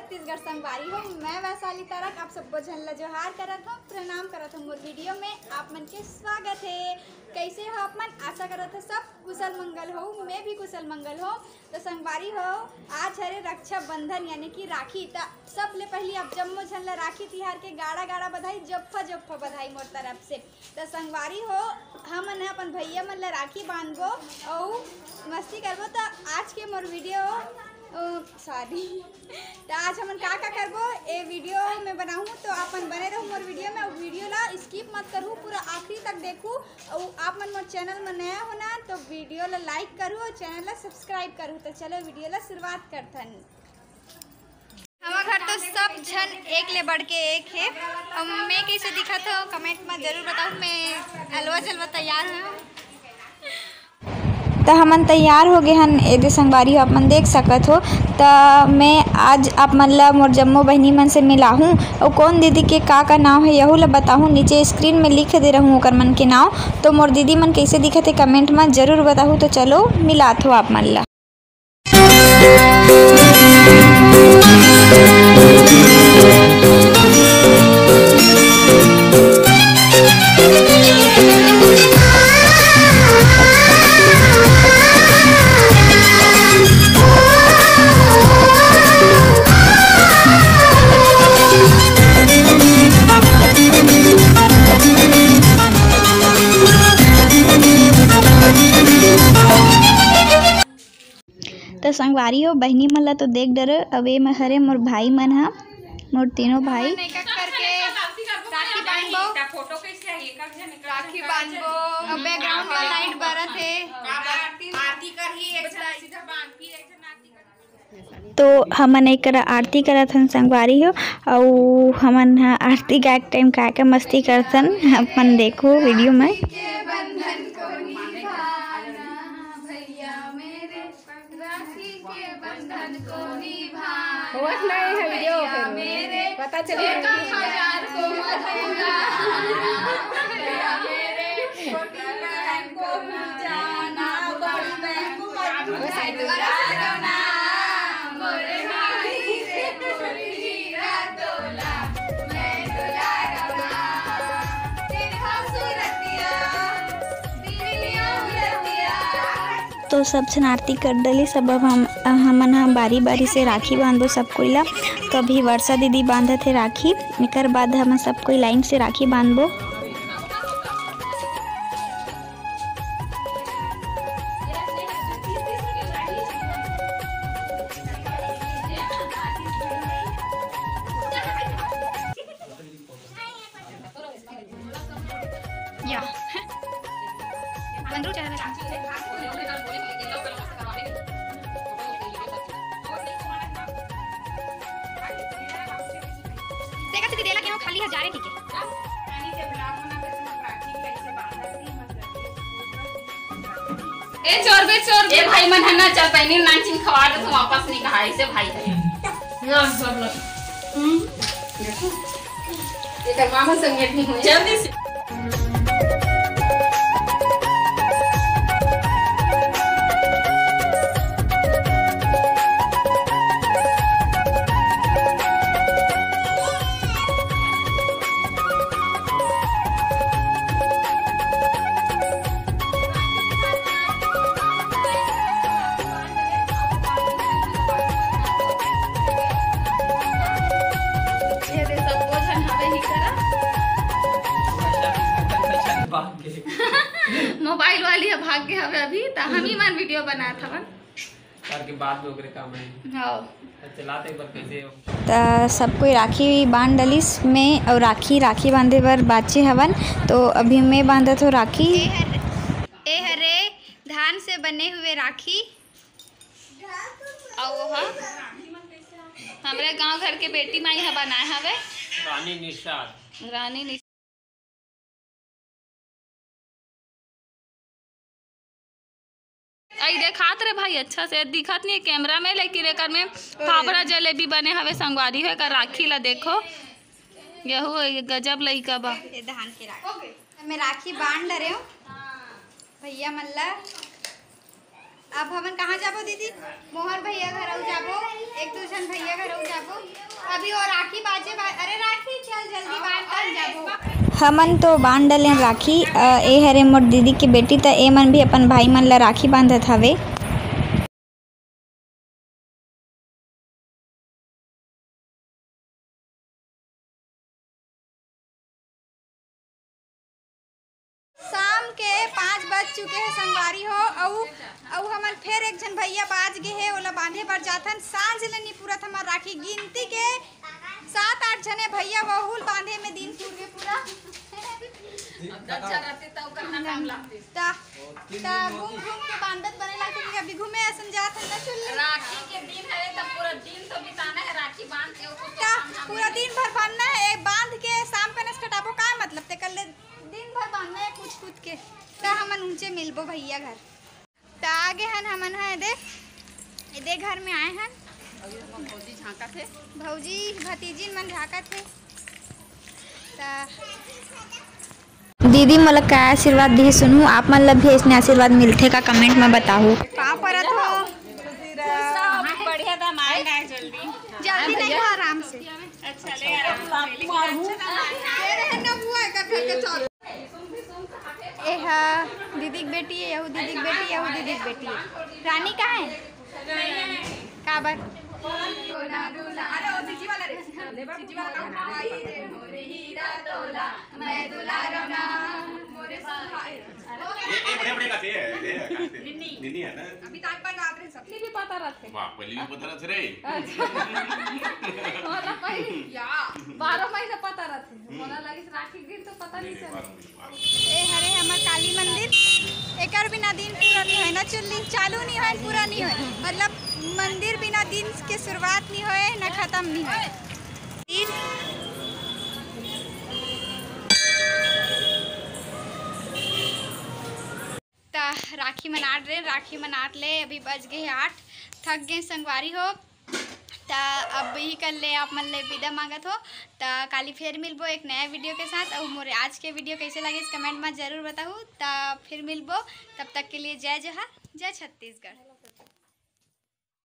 छत्तीसगढ़ संगवारी हो। मैं वैशाली तारक आप सबको झल्ला जोहार करत हूँ, प्रणाम करत हूँ। मोर वीडियो में आप मन के स्वागत है। कैसे हो आप मन? आशा करत हो सब कुशल मंगल हो। मैं भी कुशल मंगल हो। तो संगवारी हो, आज हरे रक्षाबंधन यानी कि राखी। तो सबले पहले आप जम्मो झल्ला राखी तिहार के गाड़ा गाड़ा बधाई, जप्फा बधाई मोर तरफ से। तो संगवारी हो, हमन अपन भैया मन ला राखी बांधबो और मस्ती करबो। तो आज के मोर वीडियो तो आज हमन का करबो ए वीडियो में बनाऊँ। तो आपन बने रहो मोर वीडियो में। वीडियो ला स्किप मत करूँ, पूरा आखिरी तक देखूँ। और आप मन मोर चैनल में नया हो ना तो वीडियो ला लाइक करूँ और चैनल ला सब्सक्राइब करूँ। तो चलो वीडियो ला शुरुआत करथन। हमारे घर तो सब झन एक ले बढ़ के एक है। मैं कैसे दिखत हो कमेंट में जरूर बताऊँ। मैं अलवा जलवा तैयार हूँ। तो हमन तैयार हो गए हन। एदे संगवारी हो, आप मन देख सकत हो। तो मैं आज आप मन ला मोर जम्मो बहनी मन से मिलाहूँ और कौन दीदी के का नाम है यहू ला बताहूँ। नीचे स्क्रीन में लिख दे रहूँ ओकर मन के नाम। तो मोर दीदी मन कैसे दिखत है कमेंट में जरूर बताहूँ। तो चलो मिलात हो आप मन ला। तो संगवारी हो, बहनी मन ला तो देख डर। अब ए में हरे मोर भाई मन हा, मोर तीनों भाई राखी बांधबो। अब बैकग्राउंड में लाइट बरत है। तो हमन एक आरती करत हन संगवारी हो। और हमन आरती गाय के टाइम का मस्ती करथन अपन देखो वीडियो में। पता चले तो सब जन आरती कर डली। सब अब हमन बारी बारी से राखी बांधो सब कोई ला। तो अभी वर्षा दीदी बांधत है राखी। एकर बाद हम सब कोई लाइन से राखी बांधबो। या बंदरो चाहे खाली हजारे ठीक है। ए चोर ए भाई मन है ना, चल पहनी नाचिन खवा दे तो वापस नहीं कहा ऐसे भाई है ना सब लोग। ये कर मामा संग नहीं हुए जल्दी से। मोबाइल वाली भाग के हवे अभी तो हम ही मन वीडियो बनात हवन के बाद में ओकरे काम है। हां चलाते एक बार कैसे हो। तो सब कोई राखी बांध डलिस में और राखी बांधे बर बाचे हवन। तो अभी मैं बांधत हो राखी। ए हरे धान से बने हुए राखी। और हमरे गांव घर के बेटी माई ह बनाए हवे रानी निषाद। आई देखात रे भाई अच्छा से दिखत नहीं कैमरा में, लेकिन एकर में फाफड़ा जलेबी बने हवे संगवारी है। कर राखी ला देखो, यहू गजब लइका बा। धान के राखी मैं राखी बांध रहे हूँ भैया मन ला। अब हमन कहाँ जाबो दीदी? मोहन भैया घर जाबो। एक दो छन भैया घर हो जाबो अभी और राखी बाजे अरे राखी चल जल्दी बांध कर जाबो। हमन तो बांध डले राखी ए हरे मोर दीदी की बेटी त ए मन भी अपन भाई मन ला राखी बांधत हवे। शाम के 5 बज चुके हैं संगवारी हो औ हमन फिर एक जन भैया बाज गे है ओला बांधे बर जाथन। सांझ ले नहीं पूरा हमार राखी गिनती के 7-8 जने भैया बहुल बांधे में दिन पूर के पूरा ता घूम घूम के बांधत बने लगते कि अभी घूमे असन जात है ना चुल्ली राखी के दिन है तो पूरा दिन तो बिताना है राखी बांध के ता पूरा दिन भर बांधना है बांध के शाम का नस कटाबो का मतलब ते कल दिन भर बांधना है कुछ के ता हमन ऊंचे मिलबो भैया घर ता आगे हन हमन है दे घर में आए हन भौजी झांका थे भौजी भतीजी मन झाका थे ता दीदी मोला का आशीर्वाद दी सुनू आप मन ला भी ऐसे आशीर्वाद मिलथे का कमेंट में बताओ का परत हो बढ़िया दाम आएगा जल्दी जल्दी नहीं हो आराम से अच्छा ले आराम ए हा दीदी की बेटी है यहू दीदी की बेटी यहू दीदी की बेटी है रानी कहाँ है काबर निन्नी है ना अभी तक पर आप रे सबने भी पता रहते वाह पहले भी पता रहते रे होला पहले या 12 महीना पता रहते होला लगी राखी दिन तो पता नहीं चला ए हरे हमर काली मंदिर एकर बिना दिन पूरा नहीं है ना चुल्ली चालू नहीं है पूरा नहीं है मतलब मंदिर बिना दिन के शुरुआत नहीं होए ना खत्म नहीं है ता राखी मनाट ले अभी बज गए 8 थक गए संगवारी हो ता अब ही कर ले आप मन ले विदा मांगत हो ता काली फिर मिलबो एक नया वीडियो के साथ और मोरे आज के वीडियो कैसे लगे इस कमेंट में ज़रूर बताओ ता फिर मिलबो तब तक के लिए जय जोहार जय छत्तीसगढ़।